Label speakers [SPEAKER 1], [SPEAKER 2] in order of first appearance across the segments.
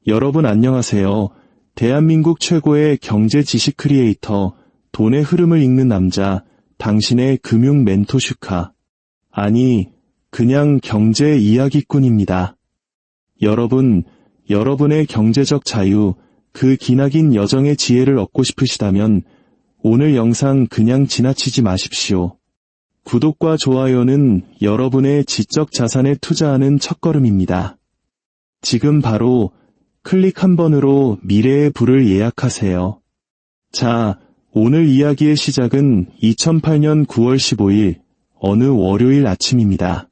[SPEAKER 1] 여러분 안녕하세요. 대한민국 최고의 경제 지식 크리에이터, 돈의 흐름을 읽는 남자, 당신의 금융 멘토 슈카. 아니, 그냥 경제 이야기꾼입니다. 여러분, 여러분의 경제적 자유, 그 기나긴 여정의 지혜를 얻고 싶으시다면 오늘 영상 그냥 지나치지 마십시오. 구독과 좋아요는 여러분의 지적 자산에 투자하는 첫걸음입니다. 지금 바로 클릭 한 번으로 미래의 부를 예약하세요. 자, 오늘 이야기의 시작은 2008년 9월 15일 어느 월요일 아침입니다.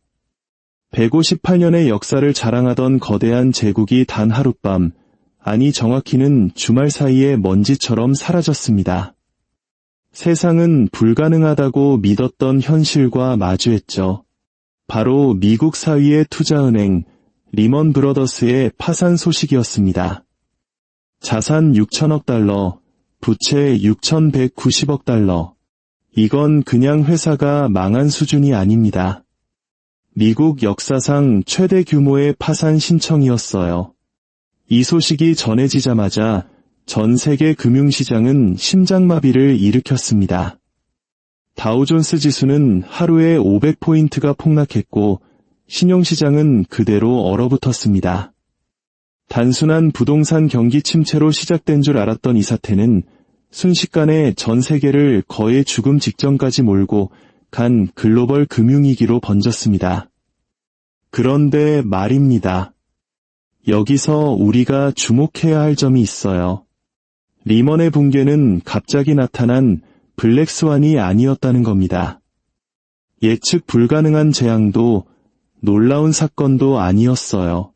[SPEAKER 1] 158년의 역사를 자랑하던 거대한 제국이 단 하룻밤, 아니 정확히는 주말 사이에 먼지처럼 사라졌습니다. 세상은 불가능하다고 믿었던 현실과 마주했죠. 바로 미국 사위의 투자은행 리먼 브러더스의 파산 소식이었습니다. 자산 6천억 달러, 부채 6,190억 달러. 이건 그냥 회사가 망한 수준이 아닙니다. 미국 역사상 최대 규모의 파산 신청이었어요. 이 소식이 전해지자마자 전 세계 금융시장은 심장마비를 일으켰습니다. 다우존스 지수는 하루에 500포인트가 폭락했고 신용시장은 그대로 얼어붙었습니다. 단순한 부동산 경기 침체로 시작된 줄 알았던 이 사태는 순식간에 전 세계를 거의 죽음 직전까지 몰고 간 글로벌 금융위기로 번졌습니다. 그런데 말입니다. 여기서 우리가 주목해야 할 점이 있어요. 리먼의 붕괴는 갑자기 나타난 블랙스완이 아니었다는 겁니다. 예측 불가능한 재앙도 놀라운 사건도 아니었어요.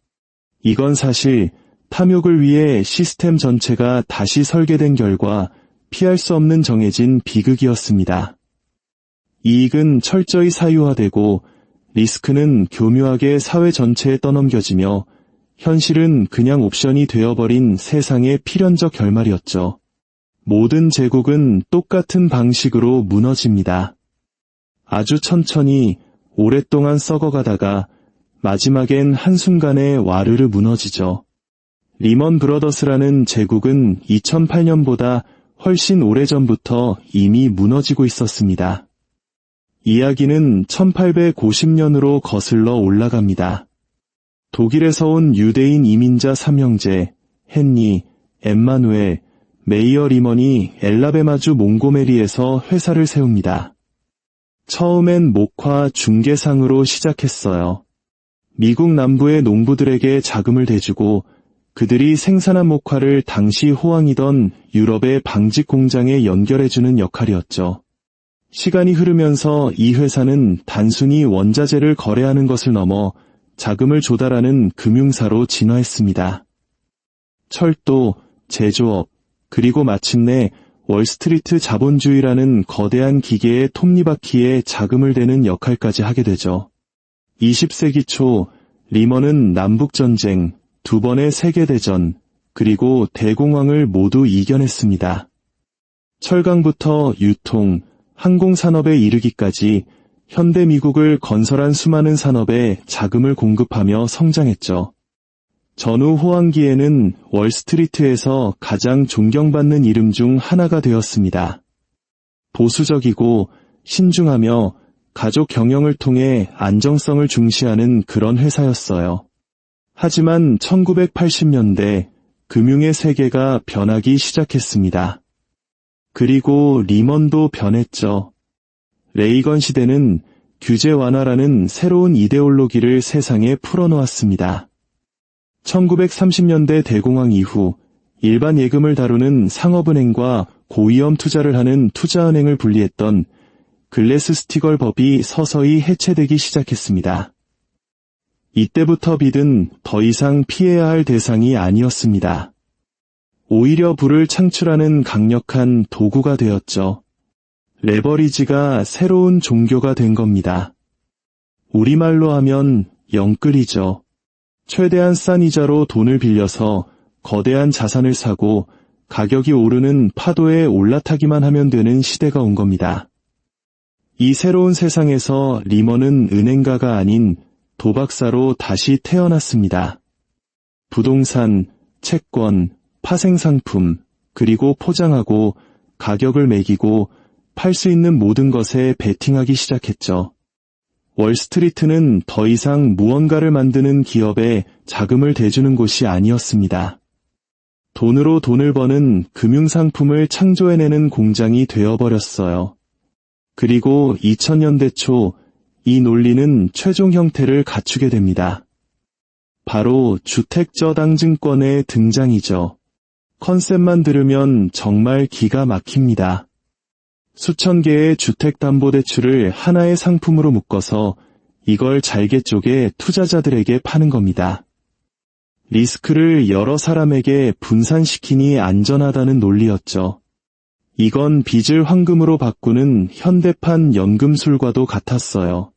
[SPEAKER 1] 이건 사실 탐욕을 위해 시스템 전체가 다시 설계된 결과 피할 수 없는 정해진 비극이었습니다. 이익은 철저히 사유화되고 리스크는 교묘하게 사회 전체에 떠넘겨지며 현실은 그냥 옵션이 되어버린 세상의 필연적 결말이었죠. 모든 제국은 똑같은 방식으로 무너집니다. 아주 천천히 오랫동안 썩어가다가 마지막엔 한순간에 와르르 무너지죠. 리먼 브러더스라는 제국은 2008년보다 훨씬 오래전부터 이미 무너지고 있었습니다. 이야기는 1850년으로 거슬러 올라갑니다. 독일에서 온 유대인 이민자 3형제, 헨리, 엠마누엘, 메이어 리먼이 엘라베마주 몽고메리에서 회사를 세웁니다. 처음엔 목화 중개상으로 시작했어요. 미국 남부의 농부들에게 자금을 대주고 그들이 생산한 목화를 당시 호황이던 유럽의 방직 공장에 연결해주는 역할이었죠. 시간이 흐르면서 이 회사는 단순히 원자재를 거래하는 것을 넘어 자금을 조달하는 금융사로 진화했습니다. 철도, 제조업, 그리고 마침내 월스트리트 자본주의라는 거대한 기계의 톱니바퀴에 자금을 대는 역할까지 하게 되죠. 20세기 초 리먼은 남북전쟁, 2번의 세계대전, 그리고 대공황을 모두 이겨냈습니다. 철강부터 유통, 항공산업에 이르기까지 현대 미국을 건설한 수많은 산업에 자금을 공급하며 성장했죠. 전후 호황기에는 월스트리트에서 가장 존경받는 이름 중 하나가 되었습니다. 보수적이고 신중하며 가족 경영을 통해 안정성을 중시하는 그런 회사였어요. 하지만 1980년대 금융의 세계가 변하기 시작했습니다. 그리고 리먼도 변했죠. 레이건 시대는 규제 완화라는 새로운 이데올로기를 세상에 풀어놓았습니다. 1930년대 대공황 이후 일반 예금을 다루는 상업은행과 고위험 투자를 하는 투자은행을 분리했던 글래스-스티걸 법이 서서히 해체되기 시작했습니다. 이때부터 빚은 더 이상 피해야 할 대상이 아니었습니다. 오히려 부를 창출하는 강력한 도구가 되었죠. 레버리지가 새로운 종교가 된 겁니다. 우리말로 하면 영끌이죠. 최대한 싼 이자로 돈을 빌려서 거대한 자산을 사고 가격이 오르는 파도에 올라타기만 하면 되는 시대가 온 겁니다. 이 새로운 세상에서 리먼은 은행가가 아닌 도박사로 다시 태어났습니다. 부동산, 채권, 파생상품, 그리고 포장하고 가격을 매기고 팔 수 있는 모든 것에 베팅하기 시작했죠. 월스트리트는 더 이상 무언가를 만드는 기업에 자금을 대주는 곳이 아니었습니다. 돈으로 돈을 버는 금융상품을 창조해내는 공장이 되어버렸어요. 그리고 2000년대 초 이 논리는 최종 형태를 갖추게 됩니다. 바로 주택저당증권의 등장이죠. 컨셉만 들으면 정말 기가 막힙니다. 수천 개의 주택담보대출을 하나의 상품으로 묶어서 이걸 잘게 쪼개 투자자들에게 파는 겁니다. 리스크를 여러 사람에게 분산시키니 안전하다는 논리였죠. 이건 빚을 황금으로 바꾸는 현대판 연금술과도 같았어요.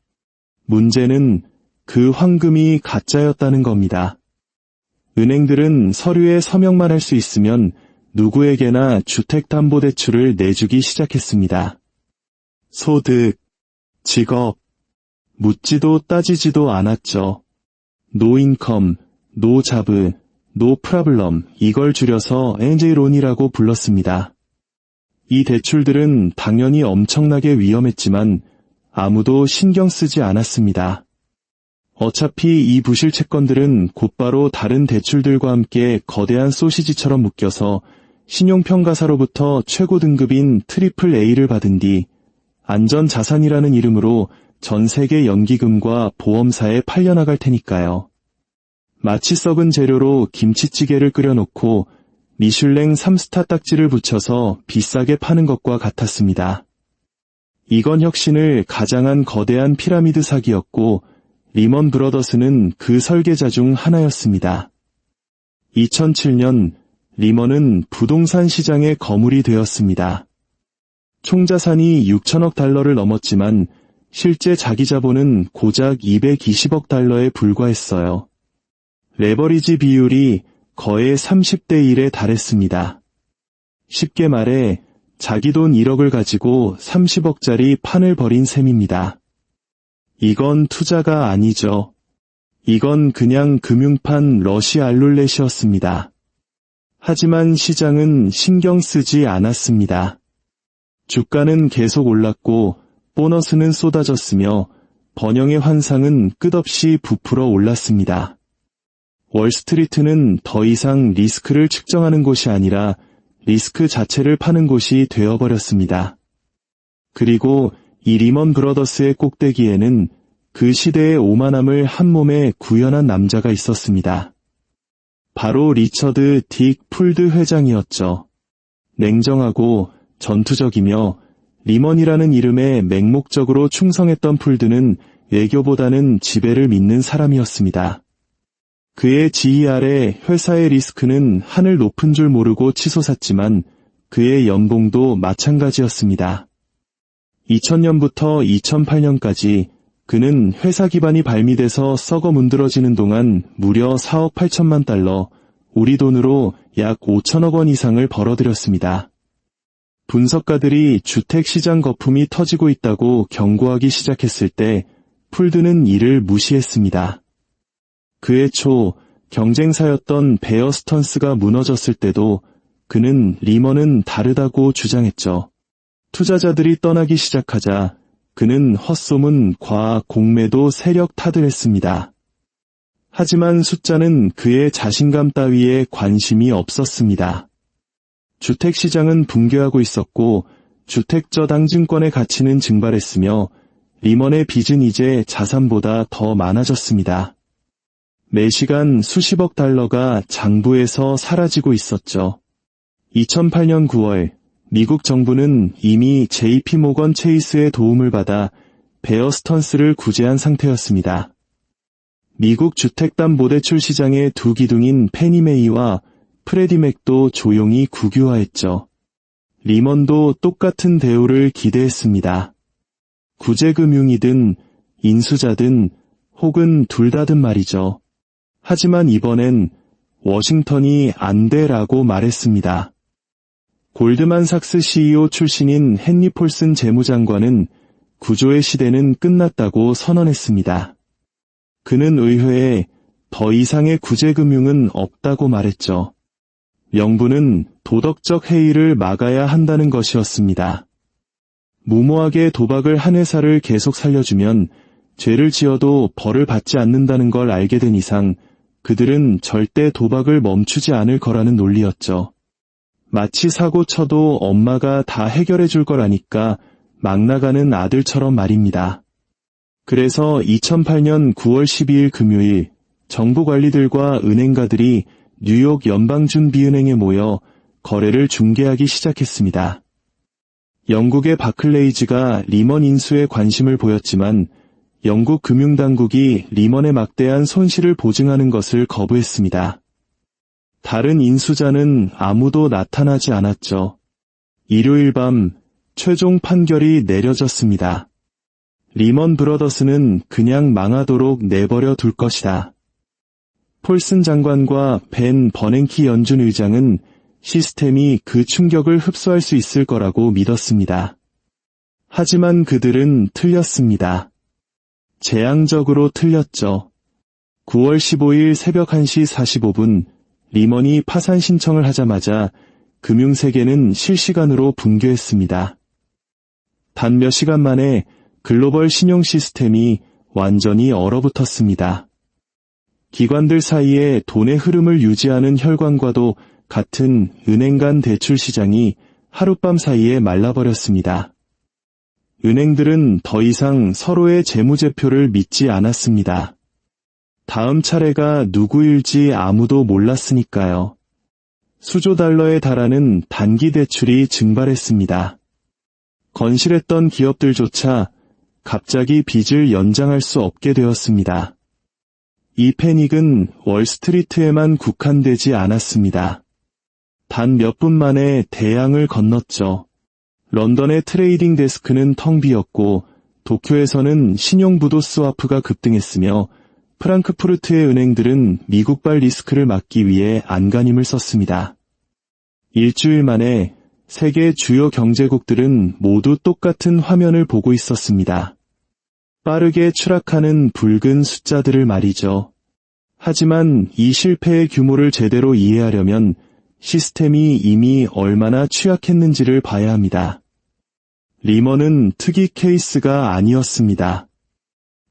[SPEAKER 1] 문제는 그 황금이 가짜였다는 겁니다. 은행들은 서류에 서명만 할 수 있으면 누구에게나 주택담보대출을 내주기 시작했습니다. 소득, 직업, 묻지도 따지지도 않았죠. 노인컴, 노자브, 노프라블럼, 이걸 줄여서 NJ론이라고 불렀습니다. 이 대출들은 당연히 엄청나게 위험했지만 아무도 신경 쓰지 않았습니다. 어차피 이 부실 채권들은 곧바로 다른 대출들과 함께 거대한 소시지처럼 묶여서 신용평가사로부터 최고 등급인 트리플 A를 받은 뒤 안전자산이라는 이름으로 전 세계 연기금과 보험사에 팔려나갈 테니까요. 마치 썩은 재료로 김치찌개를 끓여놓고 미슐랭 3스타 딱지를 붙여서 비싸게 파는 것과 같았습니다. 이건 혁신을 가장한 거대한 피라미드 사기였고 리먼 브러더스는 그 설계자 중 하나였습니다. 2007년 리먼은 부동산 시장의 거물이 되었습니다. 총자산이 6천억 달러를 넘었지만 실제 자기 자본은 고작 220억 달러에 불과했어요. 레버리지 비율이 거의 30대 1에 달했습니다. 쉽게 말해 자기 돈 1억을 가지고 30억짜리 판을 벌인 셈입니다. 이건 투자가 아니죠. 이건 그냥 금융판 러시 알룰렛이었습니다. 하지만 시장은 신경 쓰지 않았습니다. 주가는 계속 올랐고 보너스는 쏟아졌으며 번영의 환상은 끝없이 부풀어 올랐습니다. 월스트리트는 더 이상 리스크를 측정하는 곳이 아니라 리스크 자체를 파는 곳이 되어버렸습니다. 그리고 이 리먼 브러더스의 꼭대기에는 그 시대의 오만함을 한 몸에 구현한 남자가 있었습니다. 바로 리처드 딕 풀드 회장이었죠. 냉정하고 전투적이며 리먼이라는 이름에 맹목적으로 충성했던 풀드는 외교보다는 지배를 믿는 사람이었습니다. 그의 지휘 아래 회사의 리스크는 하늘 높은 줄 모르고 치솟았지만 그의 연봉도 마찬가지였습니다. 2000년부터 2008년까지 그는 회사 기반이 발미돼서 썩어 문드러지는 동안 무려 4억 8천만 달러, 우리 돈으로 약 5천억 원 이상을 벌어들였습니다. 분석가들이 주택시장 거품이 터지고 있다고 경고하기 시작했을 때 풀드는 이를 무시했습니다. 그해 초 경쟁사였던 베어 스턴스가 무너졌을 때도 그는 리먼은 다르다고 주장했죠. 투자자들이 떠나기 시작하자 그는 헛소문, 과학, 공매도 세력 탓을 했습니다. 하지만 숫자는 그의 자신감 따위에 관심이 없었습니다. 주택시장은 붕괴하고 있었고 주택저당증권의 가치는 증발했으며 리먼의 빚은 이제 자산보다 더 많아졌습니다. 매시간 수십억 달러가 장부에서 사라지고 있었죠. 2008년 9월 미국 정부는 이미 JP 모건 체이스의 도움을 받아 베어 스턴스를 구제한 상태였습니다. 미국 주택담보대출 시장의 두 기둥인 페니메이와 프레디맥도 조용히 국유화했죠. 리먼도 똑같은 대우를 기대했습니다. 구제금융이든 인수자든 혹은 둘 다든 말이죠. 하지만 이번엔 워싱턴이 안 돼라고 말했습니다. 골드만삭스 CEO 출신인 헨리 폴슨 재무장관은 구조의 시대는 끝났다고 선언했습니다. 그는 의회에 더 이상의 구제금융은 없다고 말했죠. 명분은 도덕적 해이를 막아야 한다는 것이었습니다. 무모하게 도박을 한 회사를 계속 살려주면 죄를 지어도 벌을 받지 않는다는 걸 알게 된 이상 그들은 절대 도박을 멈추지 않을 거라는 논리였죠. 마치 사고 쳐도 엄마가 다 해결해 줄 걸 아니까 막 나가는 아들처럼 말입니다. 그래서 2008년 9월 12일 금요일 정부 관리들과 은행가들이 뉴욕 연방준비은행에 모여 거래를 중개하기 시작했습니다. 영국의 바클레이즈가 리먼 인수에 관심을 보였지만 영국 금융당국이 리먼의 막대한 손실을 보증하는 것을 거부했습니다. 다른 인수자는 아무도 나타나지 않았죠. 일요일 밤 최종 판결이 내려졌습니다. 리먼 브러더스는 그냥 망하도록 내버려 둘 것이다. 폴슨 장관과 벤 버냉키 연준 의장은 시스템이 그 충격을 흡수할 수 있을 거라고 믿었습니다. 하지만 그들은 틀렸습니다. 재앙적으로 틀렸죠. 9월 15일 새벽 1시 45분 리먼이 파산 신청을 하자마자 금융세계는 실시간으로 붕괴했습니다. 단 몇 시간 만에 글로벌 신용 시스템이 완전히 얼어붙었습니다. 기관들 사이에 돈의 흐름을 유지하는 혈관과도 같은 은행 간 대출 시장이 하룻밤 사이에 말라버렸습니다. 은행들은 더 이상 서로의 재무제표를 믿지 않았습니다. 다음 차례가 누구일지 아무도 몰랐으니까요. 수조 달러에 달하는 단기 대출이 증발했습니다. 건실했던 기업들조차 갑자기 빚을 연장할 수 없게 되었습니다. 이 패닉은 월스트리트에만 국한되지 않았습니다. 단 몇 분 만에 대양을 건넜죠. 런던의 트레이딩 데스크는 텅 비었고 도쿄에서는 신용부도 스와프가 급등했으며 프랑크푸르트의 은행들은 미국발 리스크를 막기 위해 안간힘을 썼습니다. 일주일 만에 세계 주요 경제국들은 모두 똑같은 화면을 보고 있었습니다. 빠르게 추락하는 붉은 숫자들을 말이죠. 하지만 이 실패의 규모를 제대로 이해하려면 시스템이 이미 얼마나 취약했는지를 봐야 합니다. 리먼은 특이 케이스가 아니었습니다.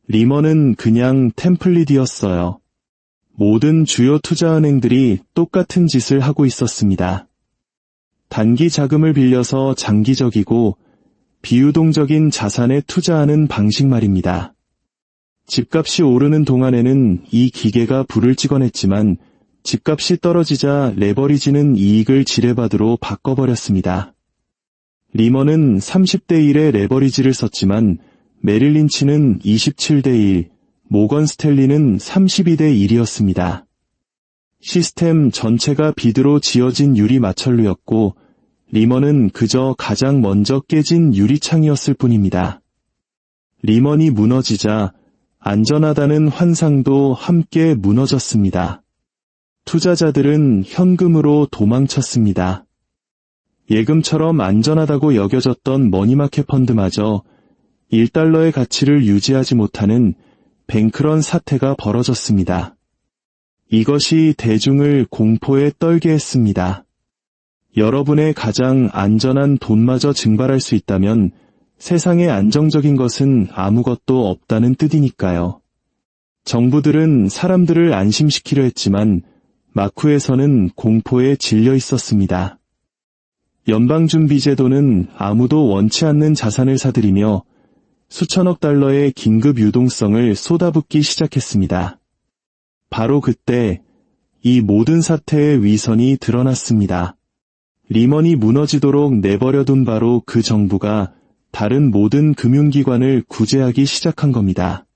[SPEAKER 1] 리먼은 그냥 템플릿이었어요. 모든 주요 투자은행들이 똑같은 짓을 하고 있었습니다. 단기 자금을 빌려서 장기적이고 비유동적인 자산에 투자하는 방식 말입니다. 집값이 오르는 동안에는 이 기계가 불을 찍어냈지만 집값이 떨어지자 레버리지는 이익을 지뢰바드로 바꿔버렸습니다. 리먼은 30대 1의 레버리지를 썼지만 메릴 린치는 27대 1, 모건 스탠리는 32대 1이었습니다. 시스템 전체가 비드로 지어진 유리 마철루였고 리먼은 그저 가장 먼저 깨진 유리창이었을 뿐입니다. 리먼이 무너지자 안전하다는 환상도 함께 무너졌습니다. 투자자들은 현금으로 도망쳤습니다. 예금처럼 안전하다고 여겨졌던 머니마켓 펀드마저 1달러의 가치를 유지하지 못하는 뱅크런 사태가 벌어졌습니다. 이것이 대중을 공포에 떨게 했습니다. 여러분의 가장 안전한 돈마저 증발할 수 있다면 세상에 안정적인 것은 아무것도 없다는 뜻이니까요. 정부들은 사람들을 안심시키려 했지만 마쿠에서는 공포에 질려 있었습니다. 연방준비제도는 아무도 원치 않는 자산을 사들이며 수천억 달러의 긴급 유동성을 쏟아붓기 시작했습니다. 바로 그때 이 모든 사태의 위선이 드러났습니다. 리먼이 무너지도록 내버려둔 바로 그 정부가 다른 모든 금융기관을 구제하기 시작한 겁니다.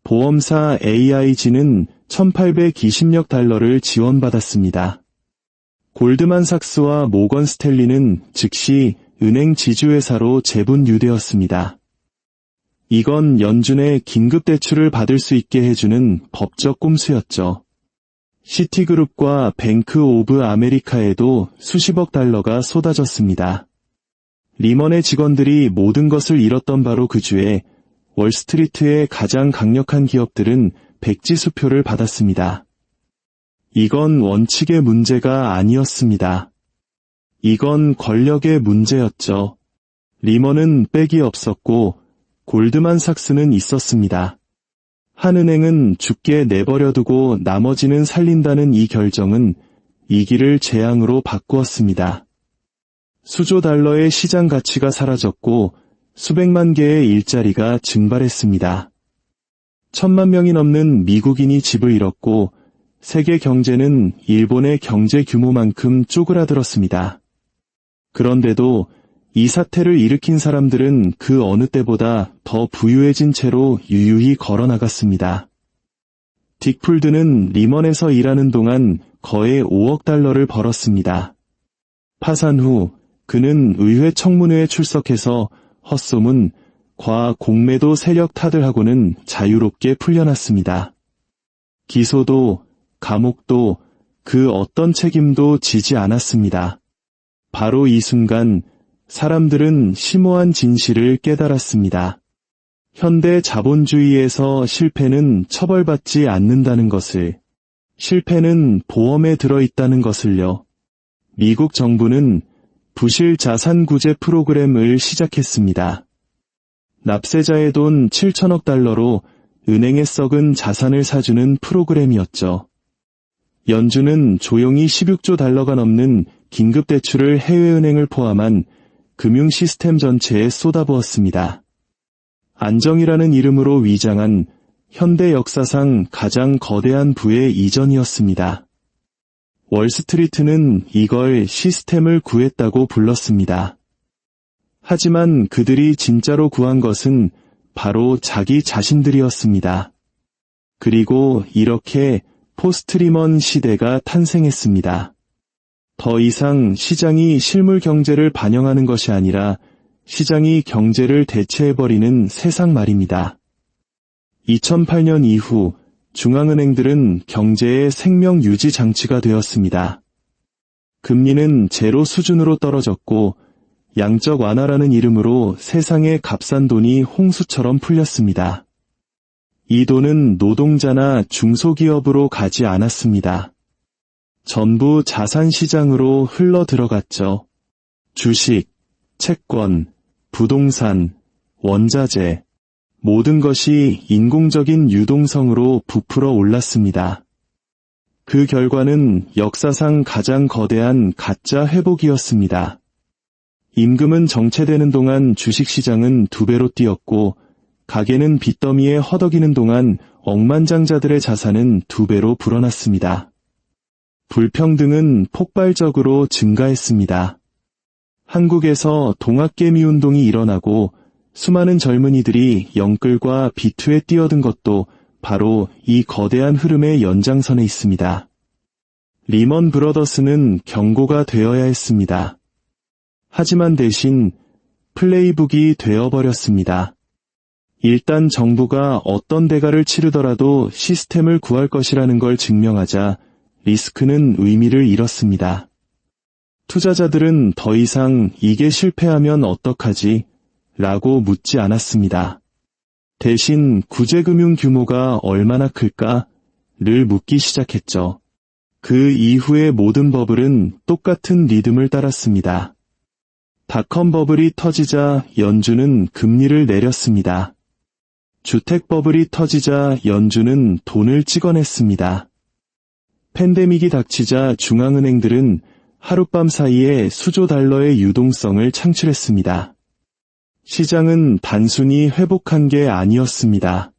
[SPEAKER 1] 보험사 AIG는 1820억 달러를 지원받았습니다. 골드만삭스와 모건 스탠리는 즉시 은행 지주회사로 재분류되었습니다. 이건 연준의 긴급대출을 받을 수 있게 해주는 법적 꼼수였죠. 시티그룹과 뱅크 오브 아메리카에도 수십억 달러가 쏟아졌습니다. 리먼의 직원들이 모든 것을 잃었던 바로 그 주에 월스트리트의 가장 강력한 기업들은 백지수표를 받았습니다. 이건 원칙의 문제가 아니었습니다. 이건 권력의 문제였죠. 리먼은 백이 없었고 골드만삭스는 있었습니다. 한 은행은 죽게 내버려두고 나머지는 살린다는 이 결정은 이기를 재앙으로 바꾸었습니다. 수조 달러의 시장 가치가 사라졌고 수백만 개의 일자리가 증발했습니다. 1,000만 명이 넘는 미국인이 집을 잃었고 세계 경제는 일본의 경제 규모만큼 쪼그라들었습니다. 그런데도 이 사태를 일으킨 사람들은 그 어느 때보다 더 부유해진 채로 유유히 걸어나갔습니다. 딕풀드는 리먼에서 일하는 동안 거의 5억 달러를 벌었습니다. 파산 후 그는 의회 청문회에 출석해서 헛소문, 과 공매도 세력 탓을하고는 자유롭게 풀려났습니다. 기소도, 감옥도, 그 어떤 책임도 지지 않았습니다. 바로 이 순간 사람들은 심오한 진실을 깨달았습니다. 현대 자본주의에서 실패는 처벌받지 않는다는 것을, 실패는 보험에 들어있다는 것을요. 미국 정부는 부실 자산 구제 프로그램을 시작했습니다. 납세자의 돈 7천억 달러로 은행에 썩은 자산을 사주는 프로그램이었죠. 연준은 조용히 16조 달러가 넘는 긴급대출을 해외은행을 포함한 금융 시스템 전체에 쏟아부었습니다. 안정이라는 이름으로 위장한 현대 역사상 가장 거대한 부의 이전이었습니다. 월스트리트는 이걸 시스템을 구했다고 불렀습니다. 하지만 그들이 진짜로 구한 것은 바로 자기 자신들이었습니다. 그리고 이렇게 포스트리먼 시대가 탄생했습니다. 더 이상 시장이 실물 경제를 반영하는 것이 아니라 시장이 경제를 대체해버리는 세상 말입니다. 2008년 이후 중앙은행들은 경제의 생명 유지 장치가 되었습니다. 금리는 제로 수준으로 떨어졌고 양적 완화라는 이름으로 세상의 값싼 돈이 홍수처럼 풀렸습니다. 이 돈은 노동자나 중소기업으로 가지 않았습니다. 전부 자산시장으로 흘러 들어갔죠. 주식, 채권, 부동산, 원자재, 모든 것이 인공적인 유동성으로 부풀어 올랐습니다. 그 결과는 역사상 가장 거대한 가짜 회복이었습니다. 임금은 정체되는 동안 주식시장은 2배로 뛰었고 가계는 빚더미에 허덕이는 동안 억만장자들의 자산은 2배로 불어났습니다. 불평등은 폭발적으로 증가했습니다. 한국에서 동학개미 운동이 일어나고 수많은 젊은이들이 영끌과 비투에 뛰어든 것도 바로 이 거대한 흐름의 연장선에 있습니다. 리먼 브러더스는 경고가 되어야 했습니다. 하지만 대신 플레이북이 되어버렸습니다. 일단 정부가 어떤 대가를 치르더라도 시스템을 구할 것이라는 걸 증명하자 리스크는 의미를 잃었습니다. 투자자들은 더 이상 이게 실패하면 어떡하지? 라고 묻지 않았습니다. 대신 구제금융 규모가 얼마나 클까?를 묻기 시작했죠. 그 이후의 모든 버블은 똑같은 리듬을 따랐습니다. 닷컴 버블이 터지자 연준은 금리를 내렸습니다. 주택 버블이 터지자 연준은 돈을 찍어냈습니다. 팬데믹이 닥치자 중앙은행들은 하룻밤 사이에 수조 달러의 유동성을 창출했습니다. 시장은 단순히 회복한 게 아니었습니다.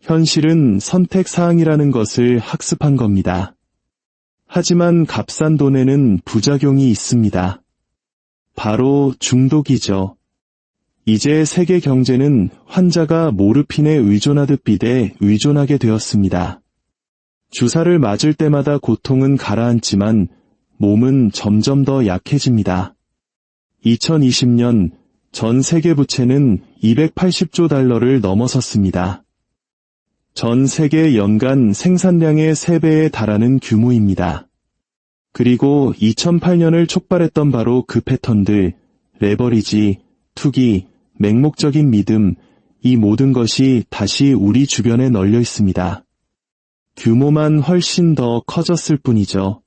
[SPEAKER 1] 현실은 선택사항이라는 것을 학습한 겁니다. 하지만 값싼 돈에는 부작용이 있습니다. 바로 중독이죠. 이제 세계 경제는 환자가 모르핀에 의존하듯 비대 의존하게 되었습니다. 주사를 맞을 때마다 고통은 가라앉지만 몸은 점점 더 약해집니다. 2020년 전 세계 부채는 280조 달러를 넘어섰습니다. 전 세계 연간 생산량의 3배에 달하는 규모입니다. 그리고 2008년을 촉발했던 바로 그 패턴들, 레버리지, 투기, 맹목적인 믿음, 이 모든 것이 다시 우리 주변에 널려 있습니다. 규모만 훨씬 더 커졌을 뿐이죠.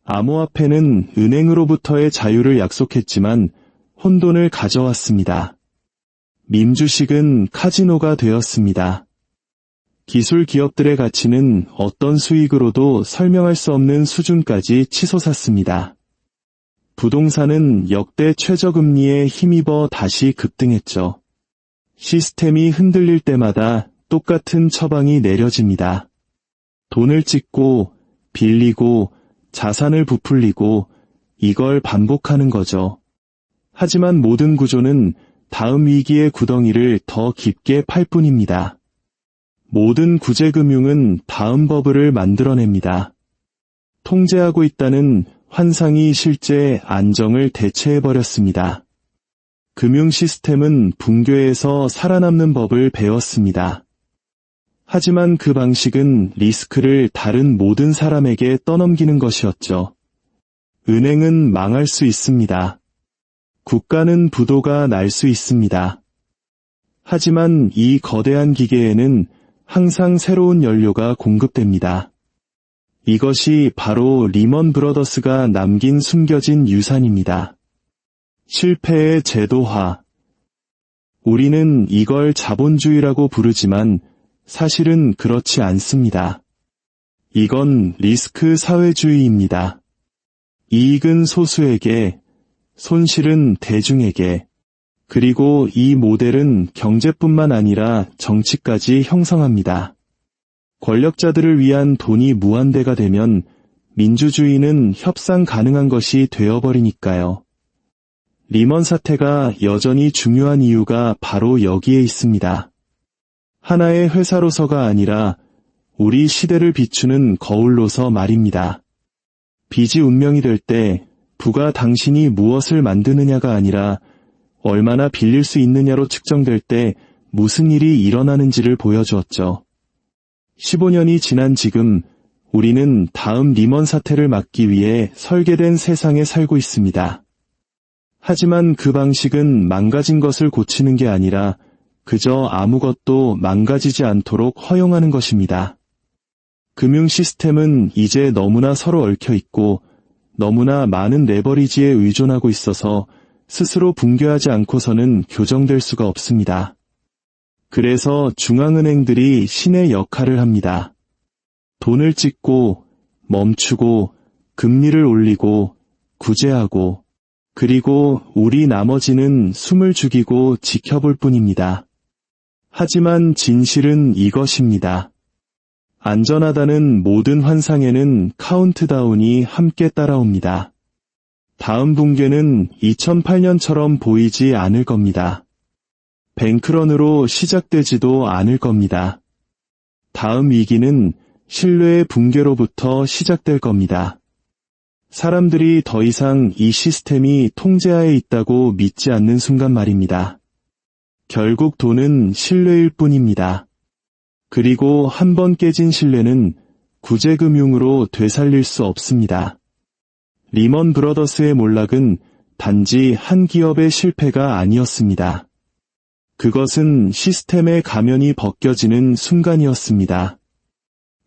[SPEAKER 1] 암호화폐는 은행으로부터의 자유를 약속했지만 혼돈을 가져왔습니다. 밈주식은 카지노가 되었습니다. 기술 기업들의 가치는 어떤 수익으로도 설명할 수 없는 수준까지 치솟았습니다. 부동산은 역대 최저금리에 힘입어 다시 급등했죠. 시스템이 흔들릴 때마다 똑같은 처방이 내려집니다. 돈을 찍고, 빌리고, 자산을 부풀리고, 이걸 반복하는 거죠. 하지만 모든 구조는 다음 위기의 구덩이를 더 깊게 팔 뿐입니다. 모든 구제금융은 다음 버블을 만들어냅니다. 통제하고 있다는 환상이 실제 안정을 대체해버렸습니다. 금융 시스템은 붕괴에서 살아남는 법을 배웠습니다. 하지만 그 방식은 리스크를 다른 모든 사람에게 떠넘기는 것이었죠. 은행은 망할 수 있습니다. 국가는 부도가 날 수 있습니다. 하지만 이 거대한 기계에는 항상 새로운 연료가 공급됩니다. 이것이 바로 리먼 브러더스가 남긴 숨겨진 유산입니다. 실패의 제도화. 우리는 이걸 자본주의라고 부르지만 사실은 그렇지 않습니다. 이건 리스크 사회주의입니다. 이익은 소수에게, 손실은 대중에게, 그리고 이 모델은 경제뿐만 아니라 정치까지 형성합니다. 권력자들을 위한 돈이 무한대가 되면 민주주의는 협상 가능한 것이 되어버리니까요. 리먼 사태가 여전히 중요한 이유가 바로 여기에 있습니다. 하나의 회사로서가 아니라 우리 시대를 비추는 거울로서 말입니다. 빚이 운명이 될 때 부가 당신이 무엇을 만드느냐가 아니라 얼마나 빌릴 수 있느냐로 측정될 때 무슨 일이 일어나는지를 보여주었죠. 15년이 지난 지금 우리는 다음 리먼 사태를 막기 위해 설계된 세상에 살고 있습니다. 하지만 그 방식은 망가진 것을 고치는 게 아니라 그저 아무것도 망가지지 않도록 허용하는 것입니다. 금융 시스템은 이제 너무나 서로 얽혀 있고 너무나 많은 레버리지에 의존하고 있어서 스스로 붕괴하지 않고서는 교정될 수가 없습니다. 그래서 중앙은행들이 신의 역할을 합니다. 돈을 찍고, 멈추고, 금리를 올리고, 구제하고, 그리고 우리 나머지는 숨을 죽이고 지켜볼 뿐입니다. 하지만 진실은 이것입니다. 안전하다는 모든 환상에는 카운트다운이 함께 따라옵니다. 다음 붕괴는 2008년처럼 보이지 않을 겁니다. 뱅크런으로 시작되지도 않을 겁니다. 다음 위기는 신뢰의 붕괴로부터 시작될 겁니다. 사람들이 더 이상 이 시스템이 통제하에 있다고 믿지 않는 순간 말입니다. 결국 돈은 신뢰일 뿐입니다. 그리고 한 번 깨진 신뢰는 구제금융으로 되살릴 수 없습니다. 리먼 브러더스의 몰락은 단지 한 기업의 실패가 아니었습니다. 그것은 시스템의 가면이 벗겨지는 순간이었습니다.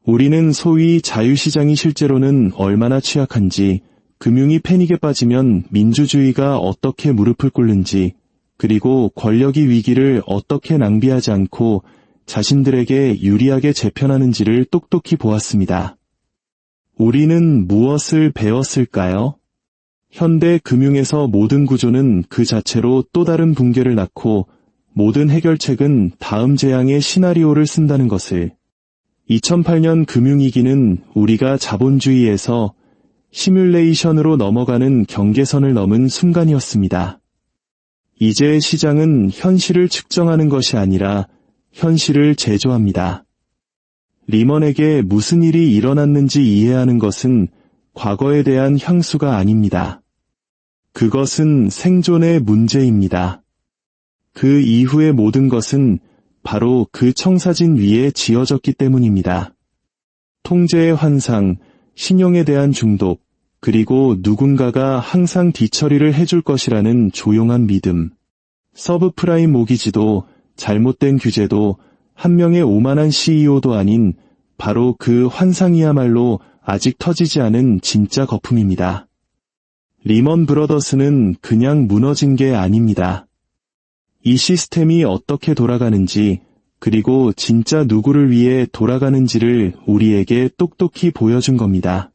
[SPEAKER 1] 우리는 소위 자유시장이 실제로는 얼마나 취약한지, 금융이 패닉에 빠지면 민주주의가 어떻게 무릎을 꿇는지, 그리고 권력이 위기를 어떻게 낭비하지 않고 자신들에게 유리하게 재편하는지를 똑똑히 보았습니다. 우리는 무엇을 배웠을까요? 현대 금융에서 모든 구조는 그 자체로 또 다른 붕괴를 낳고 모든 해결책은 다음 재앙의 시나리오를 쓴다는 것을. 2008년 금융위기는 우리가 자본주의에서 시뮬레이션으로 넘어가는 경계선을 넘은 순간이었습니다. 이제 시장은 현실을 측정하는 것이 아니라 현실을 제조합니다. 리먼에게 무슨 일이 일어났는지 이해하는 것은 과거에 대한 향수가 아닙니다. 그것은 생존의 문제입니다. 그 이후의 모든 것은 바로 그 청사진 위에 지어졌기 때문입니다. 통제의 환상, 신용에 대한 중독, 그리고 누군가가 항상 뒤처리를 해줄 것이라는 조용한 믿음. 서브프라임 모기지도, 잘못된 규제도, 한 명의 오만한 CEO도 아닌 바로 그 환상이야말로 아직 터지지 않은 진짜 거품입니다. 리먼 브러더스는 그냥 무너진 게 아닙니다. 이 시스템이 어떻게 돌아가는지, 그리고 진짜 누구를 위해 돌아가는지를 우리에게 똑똑히 보여준 겁니다.